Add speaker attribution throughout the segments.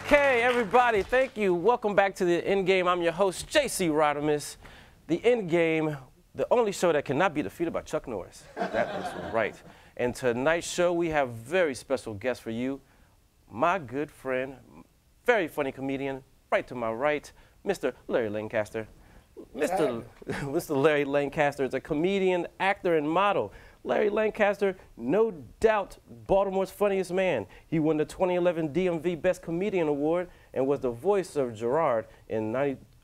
Speaker 1: Okay, everybody, thank you. Welcome back to the Endgame. I'm your host, J.C. Rodimus. The Endgame, the only show that cannot be defeated by Chuck Norris. That is right. And tonight's show, we have very special guest for you. My good friend, very funny comedian, right to my right, Mr. Larry Lancaster. Mr. Larry Lancaster is a comedian, actor, and model. Larry Lancaster, no doubt Baltimore's funniest man. He won the 2011 DMV Best Comedian Award and was the voice of Gerard on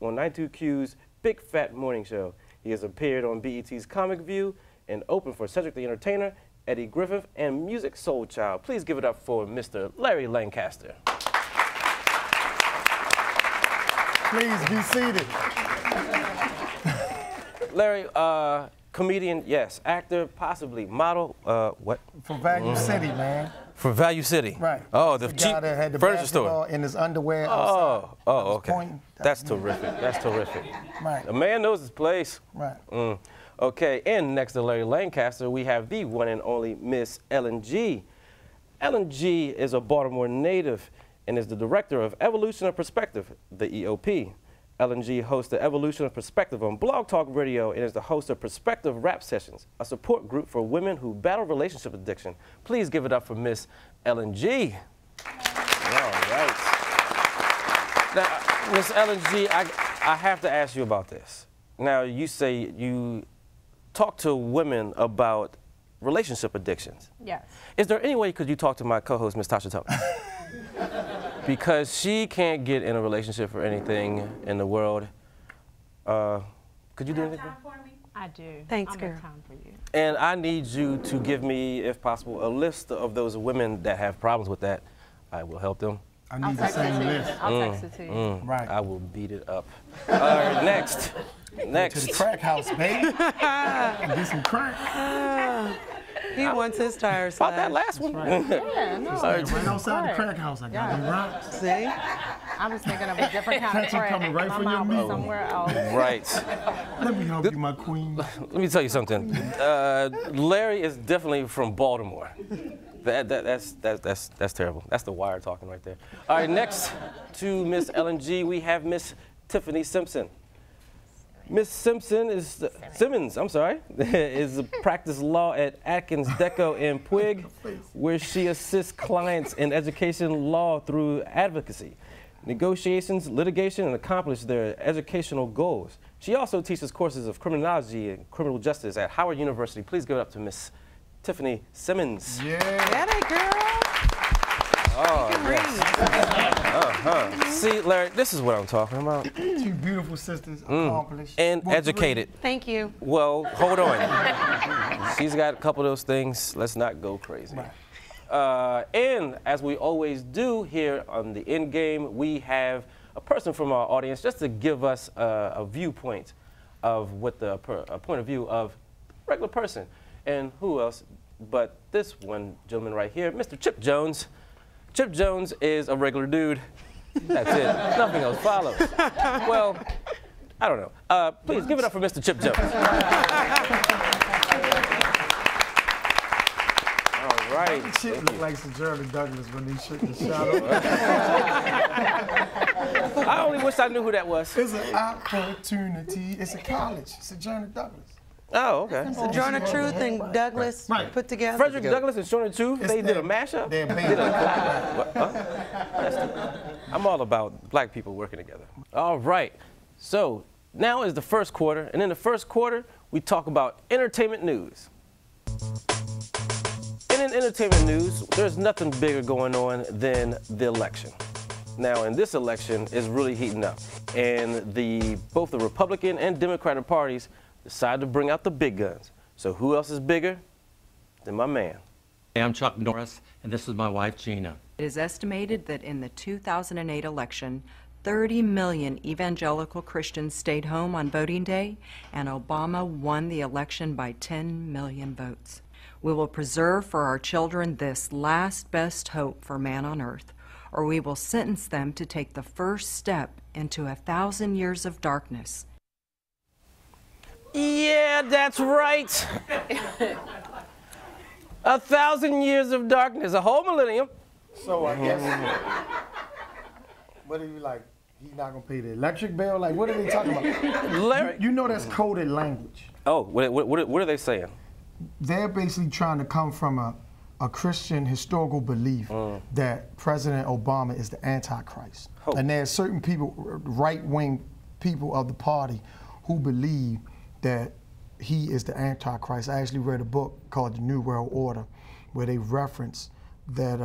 Speaker 1: 92Q's Big Fat Morning Show. He has appeared on BET's Comic View and opened for Cedric the Entertainer, Eddie Griffith, and Music Soul Child. Please give it up for Mr. Larry Lancaster.
Speaker 2: Please be seated.
Speaker 1: Larry, comedian, yes. Actor, possibly. Model, what?
Speaker 2: For Value City, man.
Speaker 1: For Value City?
Speaker 2: Right.
Speaker 1: Oh, the
Speaker 2: guy
Speaker 1: cheap
Speaker 2: that had the
Speaker 1: furniture store.
Speaker 2: in his underwear.
Speaker 1: Oh, okay.
Speaker 2: Pointing.
Speaker 1: That's terrific. That's terrific.
Speaker 2: Right.
Speaker 1: The man knows his place.
Speaker 2: Right.
Speaker 1: Okay, and next to Larry Lancaster, we have the one and only Miss Ellen G. Ellen G is a Baltimore native and is the director of Evolution of Perspective, the EOP. Ellen G hosts the Evolution of Perspective on Blog Talk Radio and is the host of Perspective Rap Sessions, a support group for women who battle relationship addiction. Please give it up for Miss Ellen G. All right. Now, Miss Ellen G, I have to ask you about this. Now, you say you talk to women about relationship addictions.
Speaker 3: Yes.
Speaker 1: Is there any way could you talk to my co-host, Miss Tasha Tubman? Because she can't get in a relationship for anything in the world. Could you do anything?
Speaker 3: Time for me? I do.
Speaker 4: Thanks,
Speaker 3: I'm
Speaker 4: girl.
Speaker 3: time for you.
Speaker 1: And I need you to give me, if possible, a list of those women that have problems with that. I will help them.
Speaker 2: I need the same list.
Speaker 3: I'll text it to you.
Speaker 2: Right.
Speaker 1: I will beat it up. All right, next.
Speaker 2: To the crack house, baby. And get some crack.
Speaker 4: He wants his tires
Speaker 1: About that last one.
Speaker 3: Yeah, no.
Speaker 2: Right outside the crack house, I got me right.
Speaker 4: See?
Speaker 3: I was thinking of a different kind of
Speaker 2: Catch you
Speaker 3: crack.
Speaker 2: coming right
Speaker 3: My
Speaker 2: for your
Speaker 3: mouth was
Speaker 2: meat.
Speaker 3: somewhere else.
Speaker 1: Right.
Speaker 2: Let me help you, my queen.
Speaker 1: Let me tell you something. Larry is definitely from Baltimore. That's terrible. That's the Wire talking right there. All right, next to Miss Ellen G, we have Miss Tiffany Simpson. Miss Simmons, I'm sorry, is practice law at Atkins Deco in Puig, where she assists clients in education law through advocacy, negotiations, litigation, and accomplish their educational goals. She also teaches courses of criminology and criminal justice at Howard University. Please give it up to Miss Tiffany Simmons.
Speaker 2: Yeah.
Speaker 4: Get it, girl.
Speaker 1: Oh,
Speaker 4: You can read.
Speaker 1: See, Larry, this is what I'm talking about.
Speaker 2: Two beautiful sisters, accomplished.
Speaker 1: And
Speaker 2: What's
Speaker 1: educated.
Speaker 4: Thank you.
Speaker 1: Well, hold on. She's got a couple of those things. Let's not go crazy.
Speaker 2: Right.
Speaker 1: And as we always do here on the Endgame, we have a person from our audience just to give us a viewpoint of what a point of view of a regular person. And who else but this one gentleman right here, Mr. Chipp Jones. Chipp Jones is a regular dude. That's it. Nothing else follows. Well, I don't know. Please give it up for Mr. Chipp Jones. All right.
Speaker 2: Chipp look like Sojourner Douglas when he shook the shadow.
Speaker 1: I only wish I knew who that was.
Speaker 2: It's an opportunity. It's a college. Sojourner Douglas.
Speaker 1: Oh, okay.
Speaker 4: Sojourner Truth and Douglas put together.
Speaker 1: Frederick Douglass and Sojourner Truth, they did a mashup?
Speaker 2: They're
Speaker 1: Did a collab. I'm all about black people working together. All right. So now is the first quarter, and in the first quarter, we talk about entertainment news. And in entertainment news, there's nothing bigger going on than the election. Now, in this election, it's really heating up, and both the Republican and Democratic parties decided to bring out the big guns. So who else is bigger than my man?
Speaker 5: Hey, I'm Chuck Norris, and this is my wife, Gina.
Speaker 6: It is estimated that in the 2008 election, 30 million evangelical Christians stayed home on voting day, and Obama won the election by 10 million votes. We will preserve for our children this last best hope for man on earth, or we will sentence them to take the first step into 1,000 years of darkness.
Speaker 1: Yeah, that's right. 1,000 years of darkness, a whole millennium.
Speaker 2: So I guess What are you like? He's not gonna pay the electric bill? Like, what are they talking about?
Speaker 1: Larry.
Speaker 2: You know that's coded language.
Speaker 1: Oh, what are they saying?
Speaker 2: They're basically trying to come from a Christian historical belief that President Obama is the Antichrist.
Speaker 1: Oh.
Speaker 2: And there are certain people, right-wing people of the party, who believe that he is the Antichrist. I actually read a book called The New World Order, where they reference that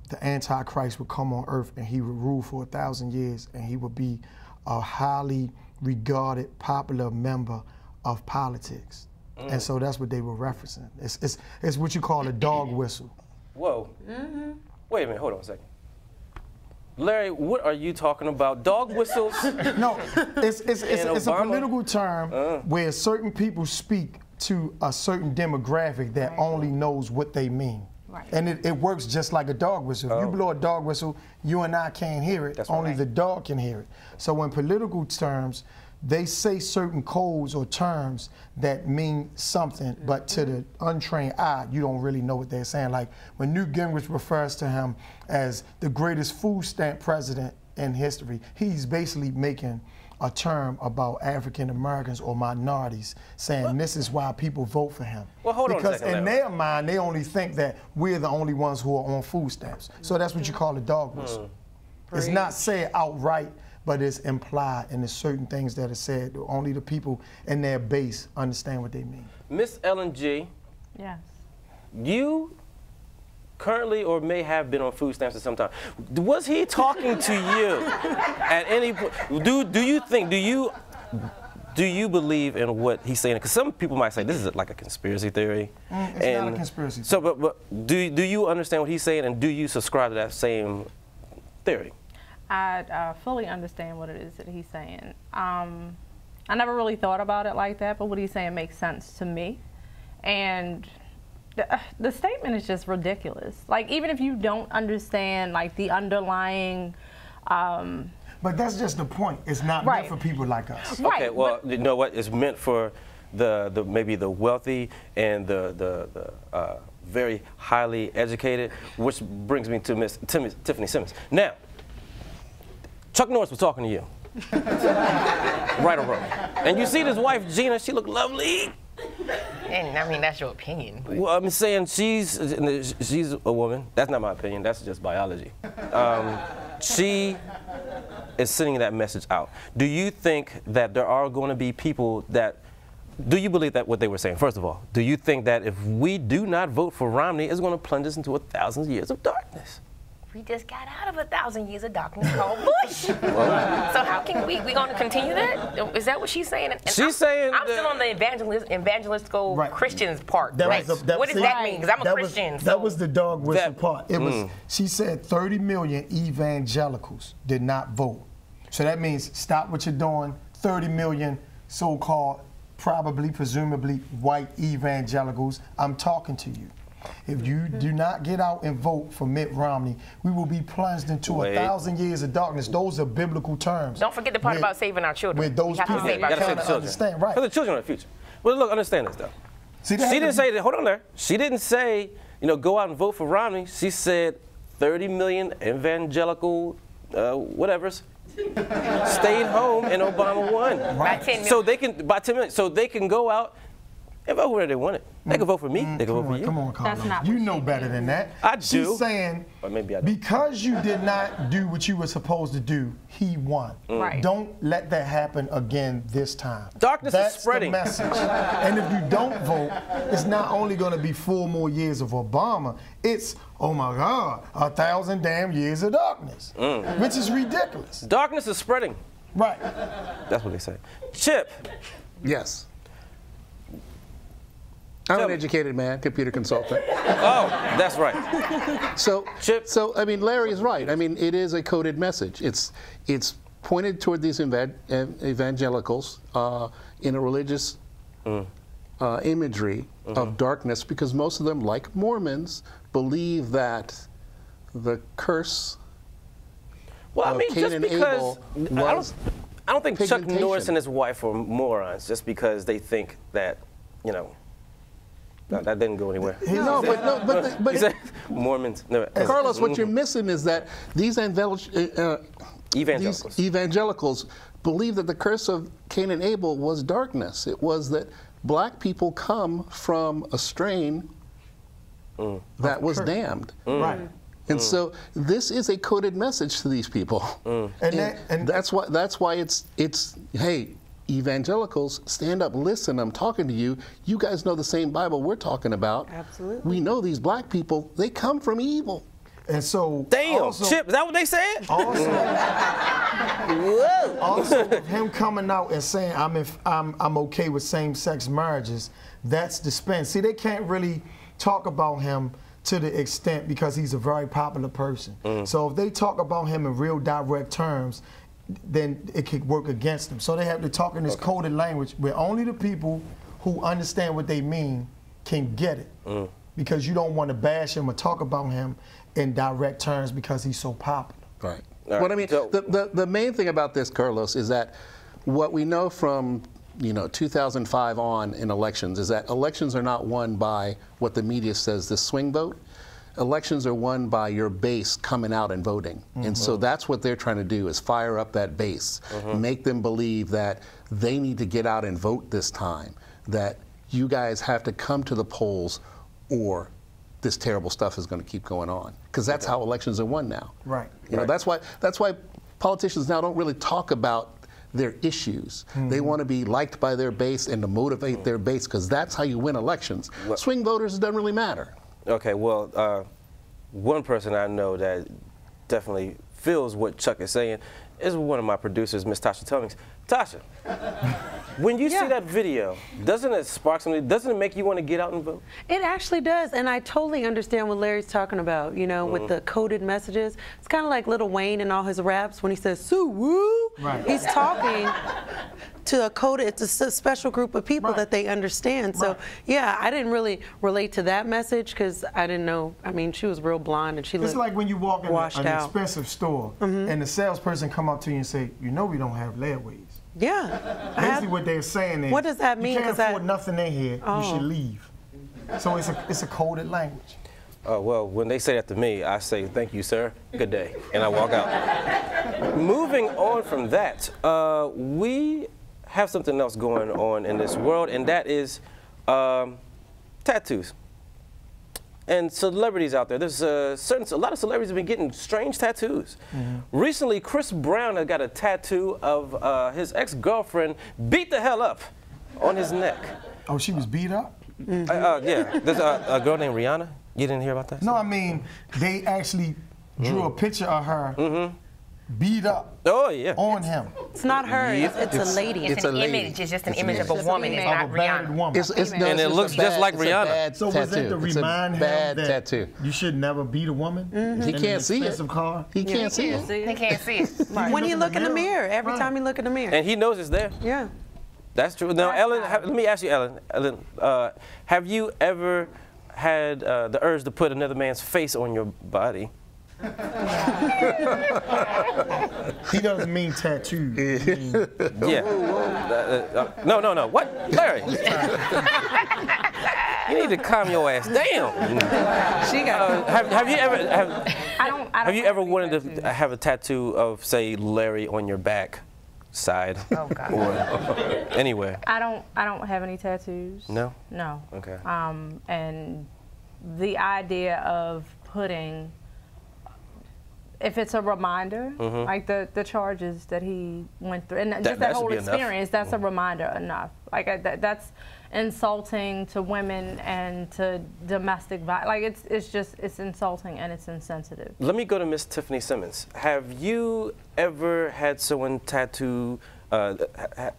Speaker 2: the Antichrist would come on earth and he would rule for 1,000 years, and he would be a highly regarded, popular member of politics. And so that's what they were referencing. It's what you call a dog whistle.
Speaker 1: Whoa. Wait a minute, hold on a second. Larry, what are you talking about? Dog whistles?
Speaker 2: No, it's a
Speaker 1: Obama?
Speaker 2: political term where certain people speak to a certain demographic that only knows what they mean.
Speaker 3: Right.
Speaker 2: And it works just like a dog whistle. If you blow a dog whistle, you and I can't hear it.
Speaker 1: That's
Speaker 2: Only
Speaker 1: right.
Speaker 2: the dog can hear it. So in political terms, they say certain codes or terms that mean something, but to the untrained eye, you don't really know what they're saying. Like when Newt Gingrich refers to him as the greatest food stamp president in history, he's basically making a term about African Americans or minorities, saying this is why people vote for him.
Speaker 1: Well, hold on a
Speaker 2: because
Speaker 1: second,
Speaker 2: in
Speaker 1: Larry.
Speaker 2: their mind, they only think that we're the only ones who are on food stamps. So that's what you call a dog whistle. It's not said outright, but it's implied, and there's certain things that are said. Only the people in their base understand what they mean.
Speaker 1: Miss Ellen G.,
Speaker 3: Yes.
Speaker 1: you currently or may have been on food stamps at some time. Was he talking to you at any point? Do you believe in what he's saying? Because some people might say this is like a conspiracy theory.
Speaker 2: It's not a conspiracy
Speaker 1: So, but do you understand what he's saying, and do you subscribe to that same theory?
Speaker 3: I fully understand what it is that he's saying. I never really thought about it like that, but what he's saying makes sense to me. And the statement is just ridiculous. Like, even if you don't understand, like, the underlying...
Speaker 2: But that's just the point. It's not meant for people like us.
Speaker 3: Right,
Speaker 1: Okay, well, you know what? It's meant for the maybe the wealthy and the very highly educated, which brings me to Miss Tiffany Simmons. Now, Chuck Norris was talking to you. Right or wrong. And you see this wife, Gina, she look lovely.
Speaker 7: And I mean, that's your opinion. But.
Speaker 1: Well, I'm saying she's a woman. That's not my opinion. That's just biology. She is sending that message out. Do you think that there are going to be people that, do you believe that what they were saying? First of all, do you think that if we do not vote for Romney, it's going to plunge us into 1,000 years of darkness?
Speaker 7: We just got out of 1,000 years of darkness called Bush. So how can we going to continue that? Is that what she's saying? And
Speaker 1: She's saying
Speaker 7: I'm still on the evangelical Christians part.
Speaker 2: That
Speaker 7: Right.
Speaker 2: was
Speaker 7: What does that mean? Because I'm a Christian.
Speaker 2: That was the dog whistle
Speaker 1: That-
Speaker 2: part. It was. She said 30 million evangelicals did not vote. So that means stop what you're doing. 30 million so-called, probably, presumably, white evangelicals. I'm talking to you. If you do not get out and vote for Mitt Romney, we will be plunged into 1,000 years of darkness. Those are biblical terms.
Speaker 7: Don't forget the part about saving our children.
Speaker 2: Where those
Speaker 7: We have to
Speaker 2: people
Speaker 7: save our
Speaker 1: Gotta save
Speaker 7: children.
Speaker 1: the children.
Speaker 2: understand, right?
Speaker 1: Because the children are the future. Well, look, understand this though.
Speaker 2: See,
Speaker 1: She didn't say that. Hold on there. She didn't say, go out and vote for Romney. She said 30 million evangelical whatevers stayed home and Obama won.
Speaker 7: By 10
Speaker 1: So they can by 10 minutes. So they can go out and vote where they want it. They can vote for me. They can vote for you.
Speaker 2: Come on, Carlos.
Speaker 3: That's not
Speaker 2: You
Speaker 3: what
Speaker 2: know
Speaker 3: she
Speaker 2: better than that.
Speaker 1: I do.
Speaker 2: She's saying,
Speaker 1: Or maybe I don't.
Speaker 2: because you did not do what you were supposed to do, he won.
Speaker 3: Right.
Speaker 2: Don't let that happen again this time.
Speaker 1: Darkness is
Speaker 2: That's
Speaker 1: spreading.
Speaker 2: the message. And if you don't vote, it's not only going to be 4 more years of Obama, it's, oh my God, 1,000 damn years of darkness, which is ridiculous.
Speaker 1: Darkness is spreading.
Speaker 2: Right.
Speaker 1: That's what they say. Chip.
Speaker 8: Yes. I'm
Speaker 1: Tell
Speaker 8: an
Speaker 1: me.
Speaker 8: educated man, computer consultant.
Speaker 1: Oh, that's right.
Speaker 8: So,
Speaker 1: Chip.
Speaker 8: I mean, Larry is right. I mean, it is a coded message. It's pointed toward these evangelicals in a religious imagery of darkness, because most of them, like Mormons, believe that the curse
Speaker 1: Well, I
Speaker 8: of
Speaker 1: mean,
Speaker 8: Cain
Speaker 1: just
Speaker 8: and
Speaker 1: because
Speaker 8: Abel was
Speaker 1: I don't think Chuck
Speaker 8: pigmentation.
Speaker 1: Norris and his wife are morons just because they think that, that didn't go anywhere.
Speaker 8: no, but
Speaker 1: He said Mormons. No,
Speaker 8: Carlos, what you're missing is that these
Speaker 1: Evangelicals.
Speaker 8: These evangelicals believe that the curse of Cain and Abel was darkness. It was that black people come from a strain that was damned.
Speaker 2: Right.
Speaker 8: And so this is a coded message to these people. And that's why it's hey, evangelicals, stand up, listen, I'm talking to you. You guys know the same Bible we're talking about.
Speaker 4: Absolutely.
Speaker 8: We know these black people, they come from evil.
Speaker 2: And so,
Speaker 1: Damn,
Speaker 2: also,
Speaker 1: Chipp, is that what they said?
Speaker 2: Also, him coming out and saying I'm okay with same-sex marriages, that's dispensed. See, they can't really talk about him to the extent because he's a very popular person. So if they talk about him in real direct terms, then it could work against them. So they have to talk in this coded language where only the people who understand what they mean can get it. Because you don't want to bash him or talk about him in direct terms because he's so popular.
Speaker 8: Right. Well, I mean, the main thing about this, Carlos, is that what we know from 2005 on in elections is that elections are not won by what the media says, the swing vote. Elections are won by your base coming out and voting. And so that's what they're trying to do, is fire up that base, make them believe that they need to get out and vote this time, that you guys have to come to the polls or this terrible stuff is going to keep going on. Because that's how elections are won now.
Speaker 2: Right.
Speaker 8: You know, that's why politicians now don't really talk about their issues. They want to be liked by their base and to motivate their base, because that's how you win elections. Swing voters, it doesn't really matter.
Speaker 1: Okay, well, one person I know that definitely feels what Chuck is saying is one of my producers, Miss Tasha Tummings. Tasha, when you see that video, doesn't it spark something? Doesn't it make you want to get out and vote?
Speaker 4: It actually does, and I totally understand what Larry's talking about, you know, with the coded messages. It's kind of like Lil Wayne and all his raps when he says, "Sue-woo." Right. He's talking to a coded, it's a special group of people that they understand. So, yeah, I didn't really relate to that message because I didn't know. I mean, she was real blonde and she looked
Speaker 2: It's like when you walk in an
Speaker 4: out.
Speaker 2: expensive store and the salesperson come up to you and say, "You know we don't have layaways."
Speaker 4: Yeah.
Speaker 2: Basically what they're saying is,
Speaker 4: what does that mean?
Speaker 2: You can't afford nothing in here, you should leave. So it's a coded language.
Speaker 1: Well, when they say that to me, I say, "Thank you, sir. Good day," and I walk out. Moving on from that, we have something else going on in this world, and that is tattoos. And celebrities out there. There's a lot of celebrities have been getting strange tattoos. Recently, Chris Brown had got a tattoo of his ex-girlfriend beat the hell up on his neck.
Speaker 2: Oh, she was beat up?
Speaker 1: Yeah, there's a girl named Rihanna. You didn't hear about that?
Speaker 2: No, I mean, they actually drew a picture of her beat up on him.
Speaker 4: It's not her, it's a lady.
Speaker 7: It's an image. It's just an image of a woman. It's not Rihanna.
Speaker 1: And it looks just like Rihanna.
Speaker 2: So was it to remind him that
Speaker 8: tattoo.
Speaker 2: You should never beat a woman?
Speaker 8: He can't see it.
Speaker 2: Car?
Speaker 8: He can't see it.
Speaker 7: He can't see it.
Speaker 4: When you look in the mirror, every time you look in the mirror.
Speaker 1: And he knows it's there.
Speaker 4: Yeah.
Speaker 1: That's true. Now, Ellen, let me ask you, Ellen, have you ever had the urge to put another man's face on your body?
Speaker 2: He doesn't mean tattoo.
Speaker 1: Yeah. No. What? Larry. You need to calm your ass down.
Speaker 4: She got.
Speaker 1: Have you ever
Speaker 3: I don't
Speaker 1: wanted to have a tattoo of, say, Larry on your back side?
Speaker 3: Oh God.
Speaker 1: Or anywhere?
Speaker 3: I don't have any tattoos.
Speaker 1: No?
Speaker 3: No.
Speaker 1: Okay.
Speaker 3: And the idea of putting, if it's a reminder, like the charges that he went through, and just that whole experience, that's a reminder enough. Like that's insulting to women and to domestic violence. Like it's insulting and it's insensitive.
Speaker 1: Let me go to Miss Tiffany Simmons. Have you ever had someone tattoo?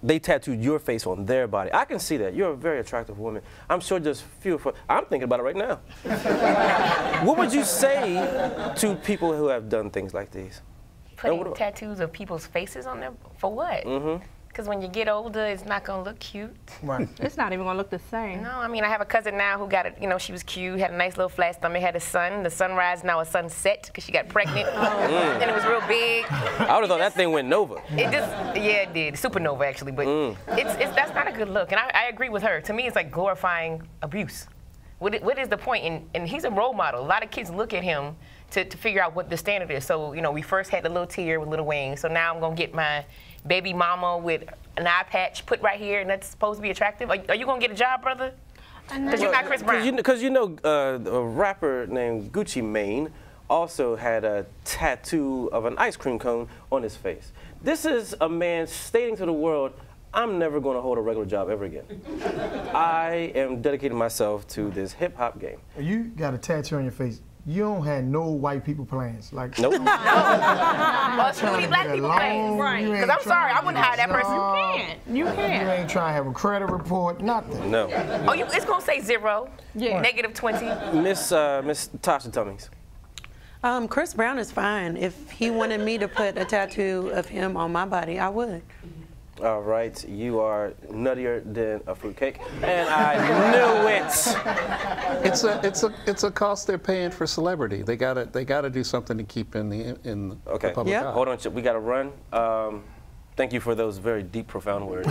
Speaker 1: They tattooed your face on their body. I can see that. You're a very attractive woman. I'm sure there's few. I'm thinking about it right now. What would you say to people who have done things like these?
Speaker 7: Putting tattoos of people's faces on them for what? Because when you get older, it's not going to look cute.
Speaker 2: Right.
Speaker 3: It's not even going to look the same.
Speaker 7: No, I mean, I have a cousin now who got it, you know, she was cute, had a nice little flat stomach, had a son. The sunrise, now a sunset, because she got pregnant. And it was real big.
Speaker 1: I would have thought that thing went nova.
Speaker 7: It just, yeah, it did. Supernova, actually. But that's not a good look. And I agree with her. To me, it's like glorifying abuse. What is the point? And he's a role model. A lot of kids look at him to figure out what the standard is. So, you know, we first had the little tear with little wings. So now I'm going to get my baby mama with an eye patch put right here, and that's supposed to be attractive. Are you going to get a job, brother? Because you're not Chris Brown.
Speaker 1: Because you know, a rapper named Gucci Mane also had a tattoo of an ice cream cone on his face. This is a man stating to the world, I'm never going to hold a regular job ever again. I am dedicating myself to this hip-hop game.
Speaker 2: You got a tattoo on your face. You don't have no white people plans. Like,
Speaker 1: nope.
Speaker 7: Well, snooty black people plans.
Speaker 3: Right.
Speaker 7: Because I'm sorry, I wouldn't hire that person.
Speaker 3: You can't.
Speaker 2: You ain't trying to have a credit report, nothing.
Speaker 1: No.
Speaker 7: Oh, it's going to say 0, -20.
Speaker 1: Miss Tasha Tummings.
Speaker 4: Chris Brown is fine. If he wanted me to put a tattoo of him on my body, I would.
Speaker 1: All right, you are nuttier than a fruitcake, and I knew it.
Speaker 8: It's a cost they're paying for celebrity. They gotta do something to keep in the public eye.
Speaker 1: Hold on, Chip. We gotta run. Thank you for those very deep, profound words.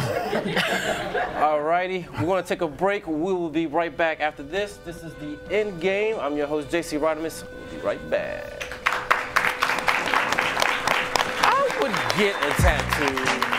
Speaker 1: All righty, we're gonna take a break. We will be right back after this. This is the End Game. I'm your host, J.C. Rodimus. We'll be right back. I would get a tattoo